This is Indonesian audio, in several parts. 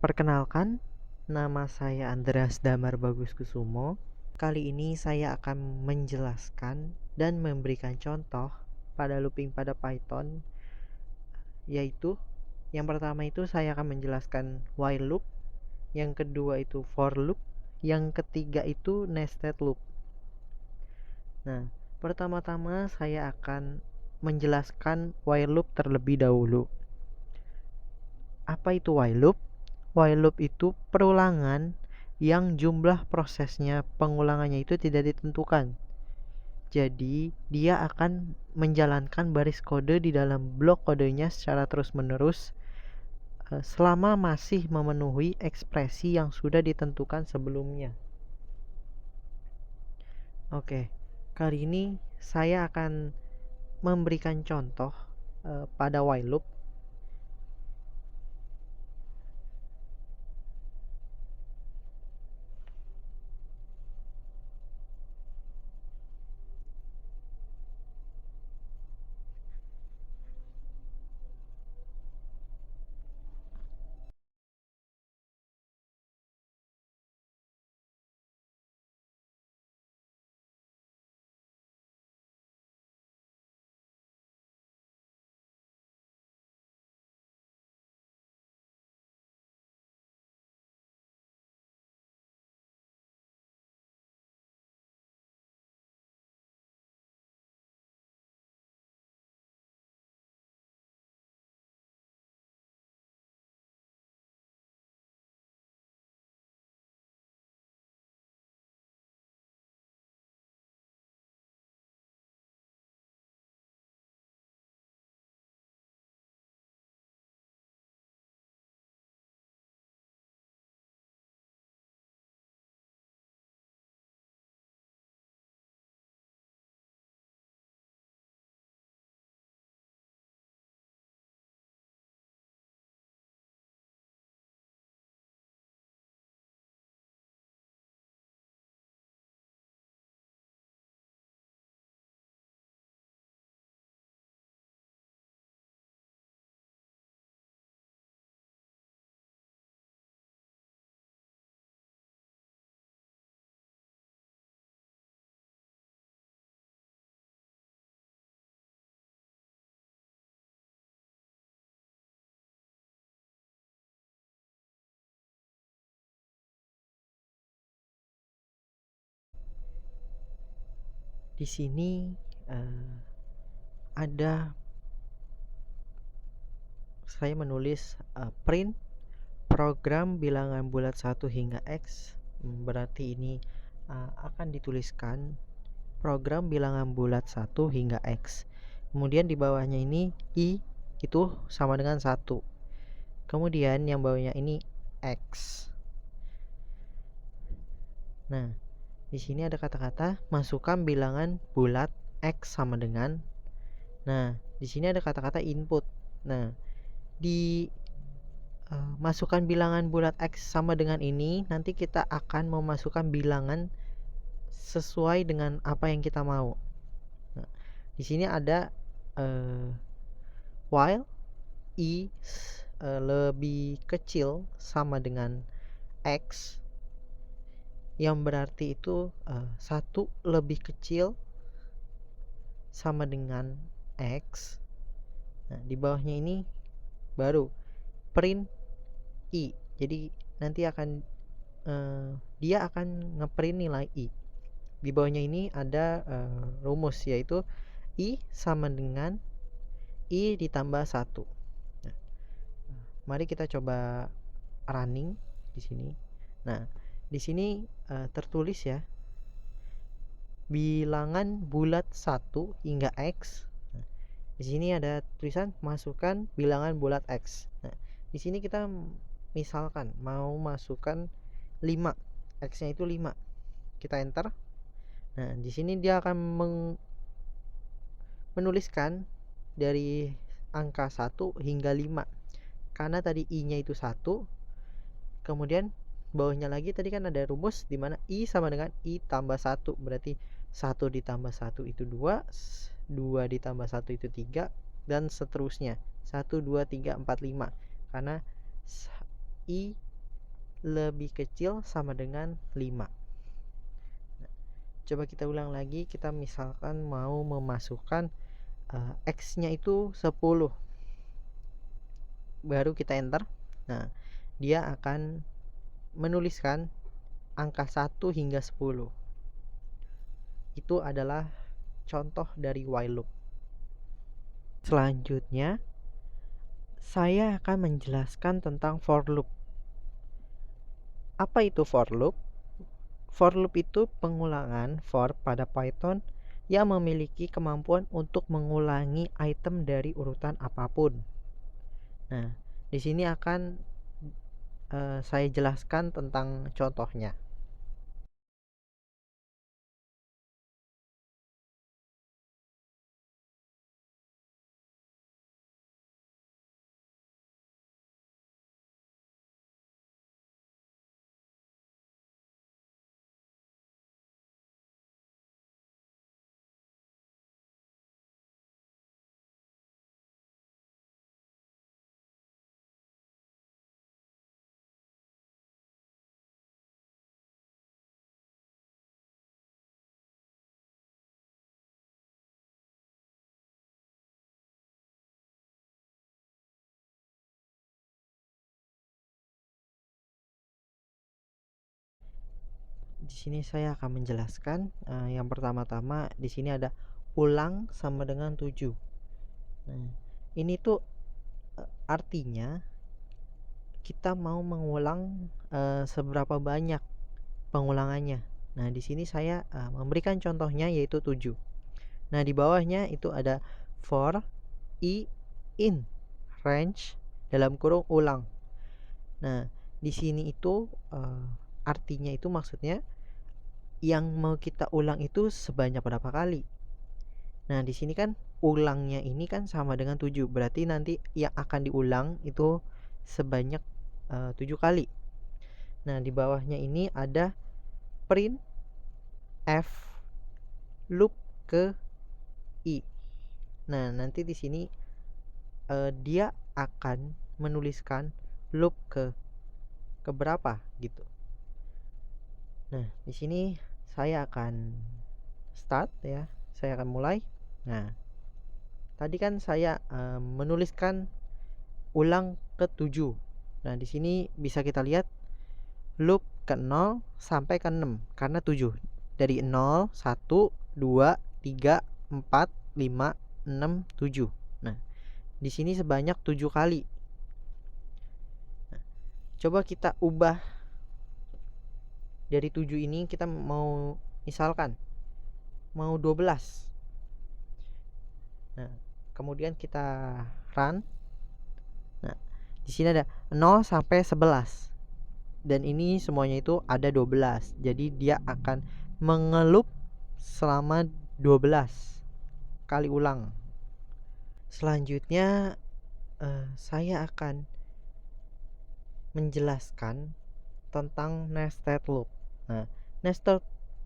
Perkenalkan, nama saya Andreas Damar Bagus Kusumo. Kali ini saya akan menjelaskan dan memberikan contoh pada looping pada Python, yaitu yang pertama itu saya akan menjelaskan while loop, yang kedua itu for loop, yang ketiga itu nested loop. Nah, pertama-tama saya akan menjelaskan while loop terlebih dahulu. Apa itu while loop? While loop itu perulangan yang jumlah prosesnya, pengulangannya itu tidak ditentukan. Jadi, dia akan menjalankan baris kode di dalam blok kodenya secara terus-menerus selama masih memenuhi ekspresi yang sudah ditentukan sebelumnya. Oke, kali ini saya akan memberikan contoh pada while loop. Di sini ada saya menulis print program bilangan bulat 1 hingga X. Berarti ini akan dituliskan program bilangan bulat 1 hingga X. Kemudian di bawahnya ini I itu sama dengan 1. Kemudian yang bawahnya ini X. Nah, di sini ada kata-kata masukkan bilangan bulat X sama dengan. Nah, di sini ada kata-kata input. Nah, di masukkan bilangan bulat X sama dengan ini, nanti kita akan memasukkan bilangan sesuai dengan apa yang kita mau. Nah, di sini ada while I lebih kecil sama dengan X, yang berarti itu 1 lebih kecil sama dengan X. Nah, di bawahnya ini baru print I. Jadi nanti akan dia akan ngeprint nilai I. Di bawahnya ini ada rumus, yaitu I sama dengan I ditambah 1. Nah, mari kita coba running di sini. Nah, di sini tertulis ya, bilangan bulat 1 hingga X. Nah, di sini ada tulisan masukkan bilangan bulat X. Nah, di sini kita misalkan mau masukkan 5, X-nya itu 5. Kita enter. Nah, di sini dia akan menuliskan dari angka 1 hingga 5. Karena tadi I-nya itu 1. Kemudian bawahnya lagi tadi kan ada rumus di mana I sama dengan I tambah 1. Berarti 1 ditambah 1 itu 2, 2 ditambah 1 itu 3, dan seterusnya 1, 2, 3, 4, 5. Karena I lebih kecil sama dengan 5. Coba kita ulang lagi, kita misalkan mau memasukkan X-nya itu 10. Baru kita enter. Nah, dia akan menuliskan angka 1 hingga 10. Itu adalah contoh dari while loop. Selanjutnya, saya akan menjelaskan tentang for loop. Apa itu for loop? For loop itu pengulangan for pada Python yang memiliki kemampuan untuk mengulangi item dari urutan apapun. Nah, di sini akan saya jelaskan tentang contohnya. Di sini saya akan menjelaskan yang pertama-tama di sini ada ulang sama dengan 7. Nah, ini tuh artinya kita mau mengulang seberapa banyak pengulangannya. Nah, di sini saya memberikan contohnya yaitu 7. Nah, di bawahnya itu ada for i in range dalam kurung ulang. Nah, di sini itu artinya itu maksudnya yang mau kita ulang itu sebanyak berapa kali. Nah, di sini kan ulangnya ini kan sama dengan 7. Berarti nanti yang akan diulang itu sebanyak 7 kali. Nah, di bawahnya ini ada print f loop ke i. Nah, nanti di sini dia akan menuliskan loop ke berapa gitu. Nah, di sini saya akan start ya. Saya akan mulai. Nah, tadi kan saya menuliskan ulang ke 7. Nah, di sini bisa kita lihat loop ke 0 sampai ke 6 karena 7. Dari 0, 1, 2, 3, 4, 5, 6, 7. Nah, di sini sebanyak 7 kali. Nah, coba kita ubah dari 7 ini, kita mau misalkan mau 12. Nah, kemudian kita run. Nah, di sini ada 0 sampai 11. Dan ini semuanya itu ada 12. Jadi dia akan mengelup selama 12 kali ulang. Selanjutnya saya akan menjelaskan tentang nested loop. Nah, nested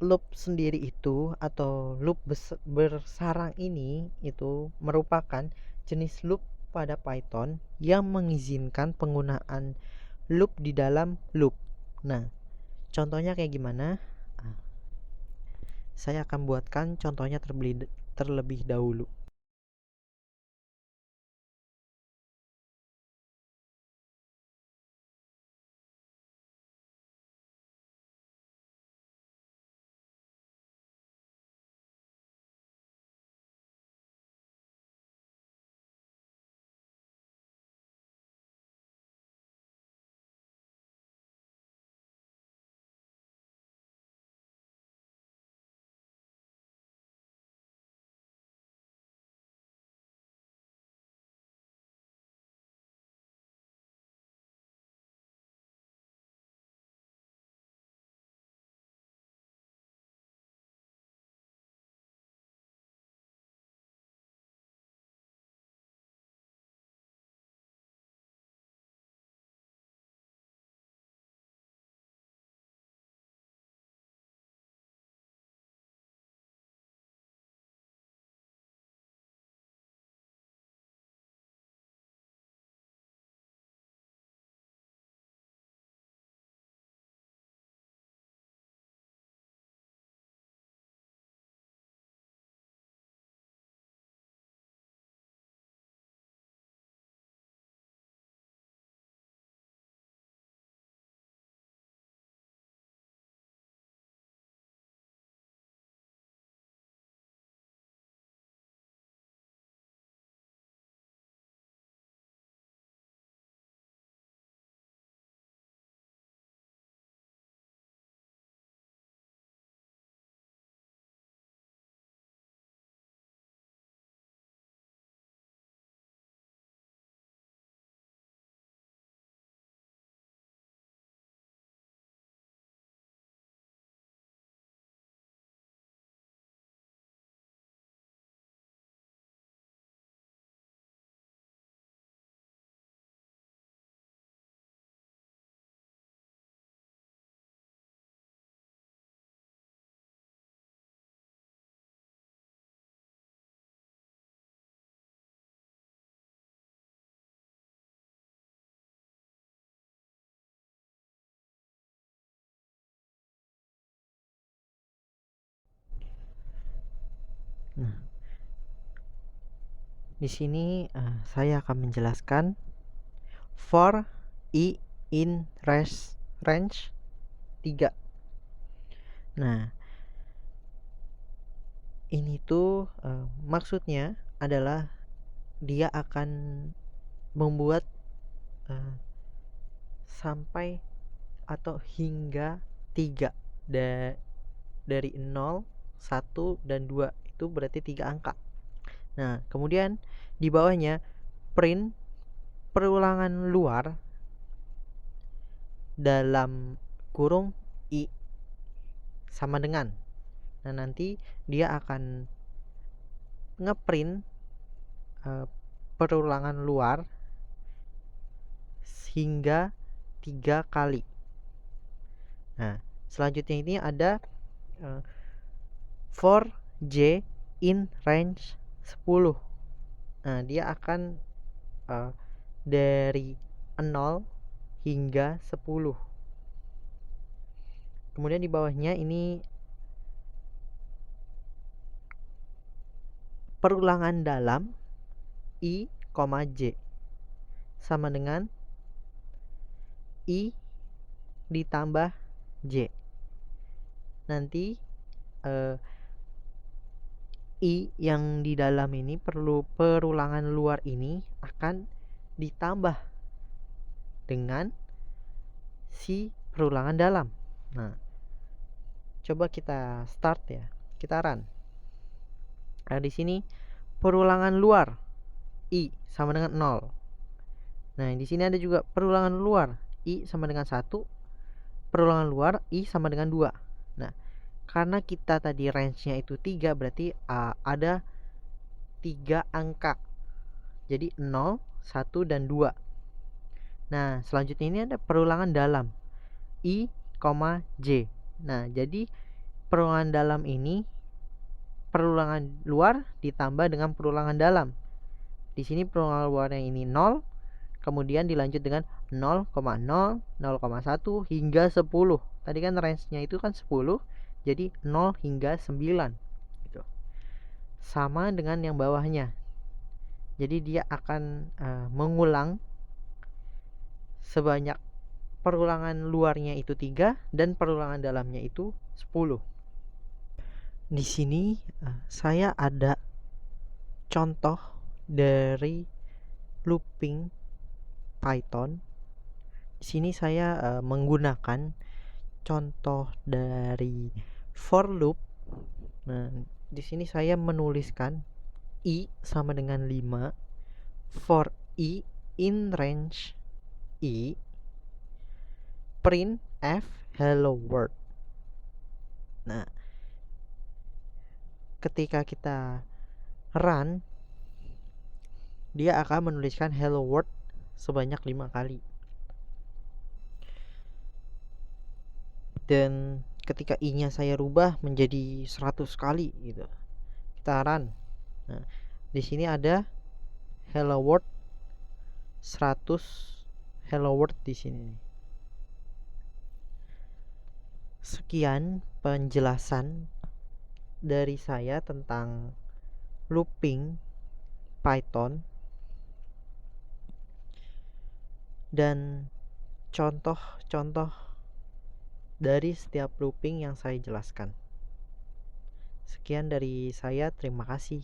loop sendiri itu atau loop bersarang ini itu merupakan jenis loop pada Python yang mengizinkan penggunaan loop di dalam loop. Nah, contohnya kayak gimana? Saya akan buatkan contohnya terlebih dahulu. Nah, di sini saya akan menjelaskan for i in range 3. Nah, ini tuh maksudnya adalah dia akan membuat sampai atau hingga 3 dari 0, 1, dan 2 itu berarti 3 angka. Nah, kemudian di bawahnya print perulangan luar dalam kurung i sama dengan. Nah, nanti dia akan ngeprint perulangan luar hingga 3 kali. Nah, selanjutnya ini ada for j in range 10. Nah, dia akan dari 0 hingga 10. Kemudian di bawahnya ini perulangan dalam i, j sama dengan i ditambah j. Nanti i yang di dalam ini perulangan luar ini akan ditambah dengan si perulangan dalam. Nah, coba kita start ya. Kita run. Nah, di sini perulangan luar i sama dengan 0. Nah, di sini ada juga perulangan luar i sama dengan 1, perulangan luar i sama dengan 2. Nah, karena kita tadi range-nya itu 3, berarti ada 3 angka. Jadi 0, 1, dan 2. Nah, selanjutnya ini ada perulangan dalam i, j. Nah, jadi perulangan dalam ini perulangan luar ditambah dengan perulangan dalam. Di sini perulangan luarnya ini 0, kemudian dilanjut dengan 0,0, 0,1 hingga 10. Tadi kan range-nya itu kan 10, jadi 0 hingga 9 gitu. Sama dengan yang bawahnya. Jadi dia akan mengulang sebanyak perulangan luarnya itu 3 dan perulangan dalamnya itu 10. Di sini saya ada contoh dari looping Python. Di sini saya menggunakan contoh dari for loop. Nah, di sini saya menuliskan i sama dengan 5 for i in range i print f hello world. Nah, ketika kita run, dia akan menuliskan hello world sebanyak 5 kali. Dan ketika i-nya saya rubah menjadi 100 kali gitu. Kita run. Nah, di sini ada hello world 100 hello world di sini. Sekian penjelasan dari saya tentang looping Python dan contoh-contoh dari setiap looping yang saya jelaskan. Sekian dari saya, terima kasih.